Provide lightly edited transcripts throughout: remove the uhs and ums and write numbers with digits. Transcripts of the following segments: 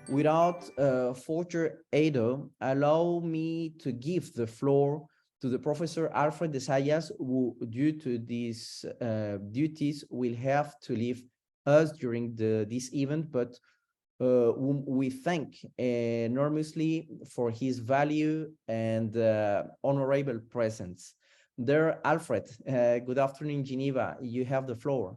Without further ado, allow me to give the floor to the Professor Alfred de Zayas, who, due to these duties, will have to leave us during this event, but whom we thank enormously for his value and honorable presence. There, Alfred, good afternoon, Geneva. You have the floor,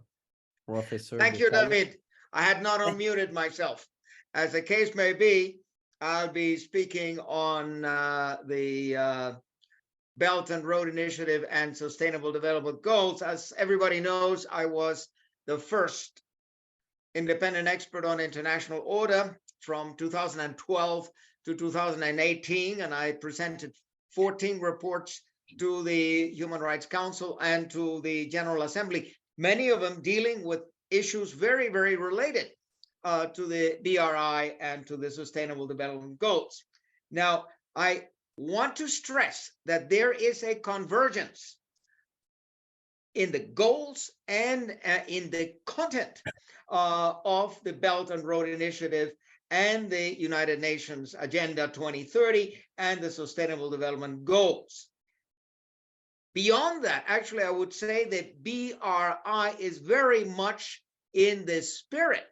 Professor Thank de you, Zayas. David. I had not unmuted myself. As the case may be, I'll be speaking on the Belt and Road Initiative and Sustainable Development Goals. As everybody knows, I was the first independent expert on international order from 2012 to 2018, and I presented 14 reports to the Human Rights Council and to the General Assembly, many of them dealing with issues very, very related to the BRI and to the Sustainable Development Goals. Now, I want to stress that there is a convergence in the goals and in the content of the Belt and Road Initiative and the United Nations Agenda 2030 and the Sustainable Development Goals. Beyond that, actually, I would say that BRI is very much in the spirit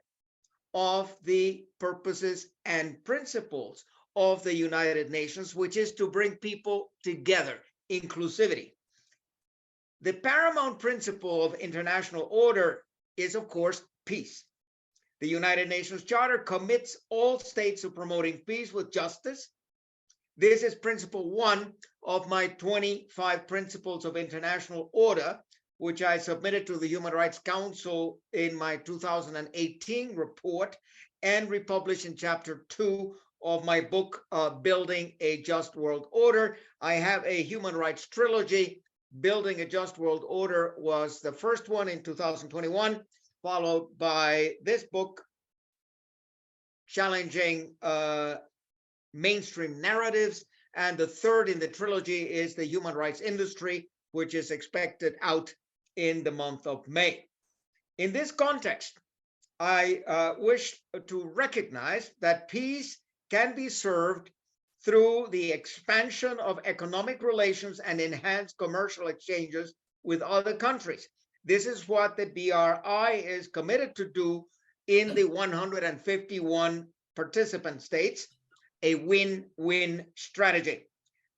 of the purposes and principles of the United Nations, which is to bring people together, inclusivity. The paramount principle of international order is, of course, peace. The United Nations Charter commits all states to promoting peace with justice. This is principle 1 of my 25 principles of international order, which I submitted to the Human Rights Council in my 2018 report and republished in chapter 2 of my book, Building a Just World Order. I have a human rights trilogy. Building a Just World Order was the first one in 2021, followed by this book, Challenging Mainstream Narratives, and the third in the trilogy is the Human Rights Industry, which is expected out in the month of May. In this context, I wish to recognize that peace can be served through the expansion of economic relations and enhanced commercial exchanges with other countries. This is what the BRI is committed to do in the 151 participant states, a win-win strategy.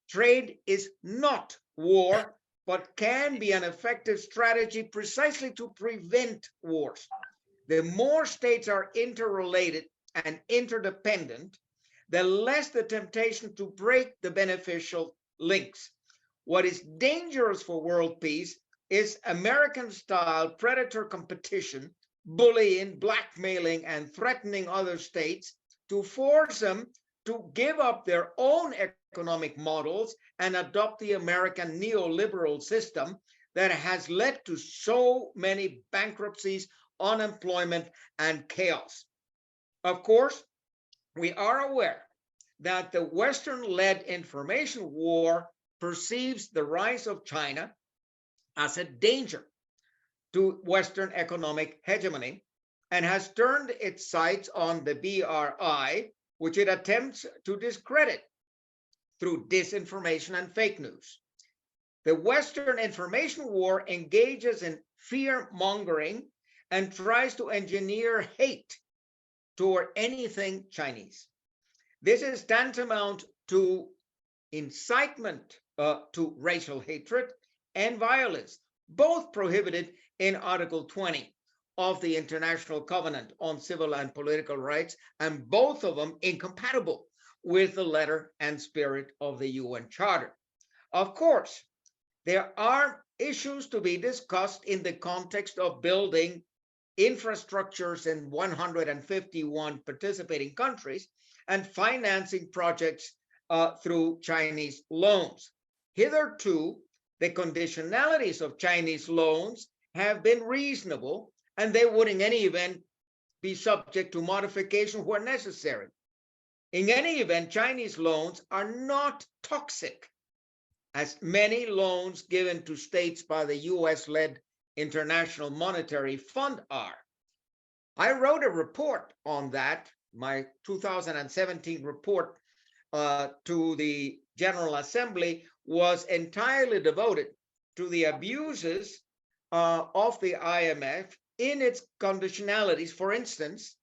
Trade is not war, but can be an effective strategy precisely to prevent wars. The more states are interrelated and interdependent, the less the temptation to break the beneficial links. What is dangerous for world peace is American-style predator competition, bullying, blackmailing, and threatening other states to force them to give up their own economic models and adopt the American neoliberal system that has led to so many bankruptcies, unemployment, and chaos. Of course, we are aware that the Western-led information war perceives the rise of China as a danger to Western economic hegemony and has turned its sights on the BRI, which it attempts to discredit through disinformation and fake news. The Western information war engages in fear-mongering and tries to engineer hate toward anything Chinese. This is tantamount to incitement to racial hatred and violence, both prohibited in Article 20 of the International Covenant on Civil and Political Rights, and both of them incompatible with the letter and spirit of the UN Charter. Of course, there are issues to be discussed in the context of building infrastructures in 151 participating countries and financing projects through Chinese loans. Hitherto, the conditionalities of Chinese loans have been reasonable, and they would in any event be subject to modification where necessary. In any event, Chinese loans are not toxic, as many loans given to states by the US-led International Monetary Fund are. I wrote a report on that my 2017 report to the General Assembly was entirely devoted to the abuses of the IMF in its conditionalities. For instance,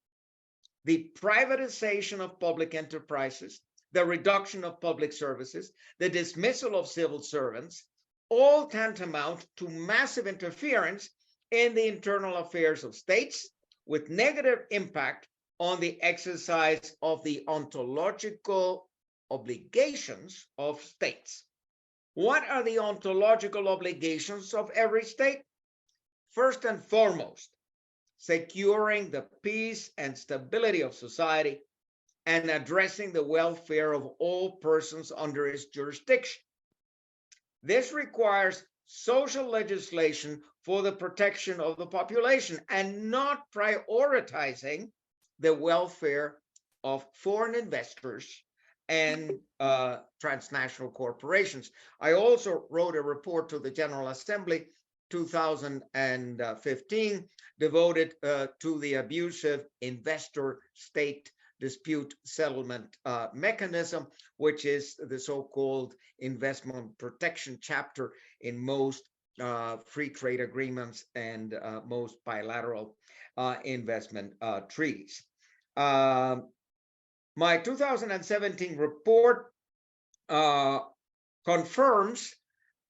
the privatization of public enterprises, the reduction of public services, the dismissal of civil servants, all tantamount to massive interference in the internal affairs of states with negative impact on the exercise of the ontological obligations of states. What are the ontological obligations of every state? First and foremost, securing the peace and stability of society and addressing the welfare of all persons under its jurisdiction. This requires social legislation for the protection of the population and not prioritizing the welfare of foreign investors and transnational corporations. I also wrote a report to the General Assembly 2015 devoted to the abusive investor-state dispute settlement mechanism, which is the so-called investment protection chapter in most free trade agreements and most bilateral investment treaties. My 2017 report confirms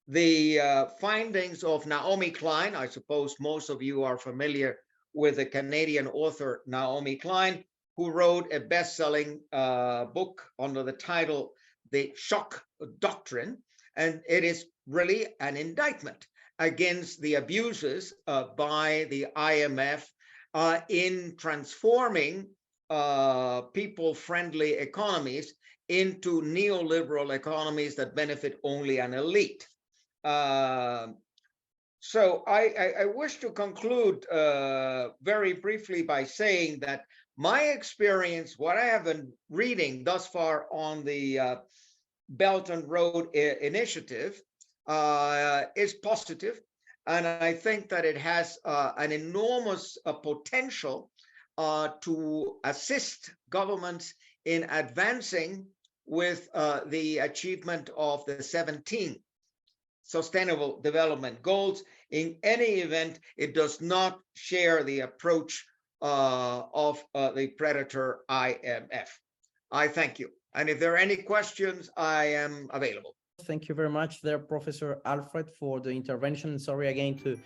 the findings of Naomi Klein. I suppose most of you are familiar with the Canadian author Naomi Klein, who wrote a best-selling book under the title The Shock Doctrine, and it is really an indictment against the abuses by the IMF in transforming people-friendly economies into neoliberal economies that benefit only an elite. So I wish to conclude very briefly by saying that my experience, what I have been reading thus far on the Belt and Road Initiative is positive, and I think that it has an enormous potential to assist governments in advancing with the achievement of the 17 Sustainable Development Goals. In any event, it does not share the approach of the predator IMF. I thank you. And if there are any questions, I am available. Thank you very much there, Professor Alfred, for the intervention. Sorry again to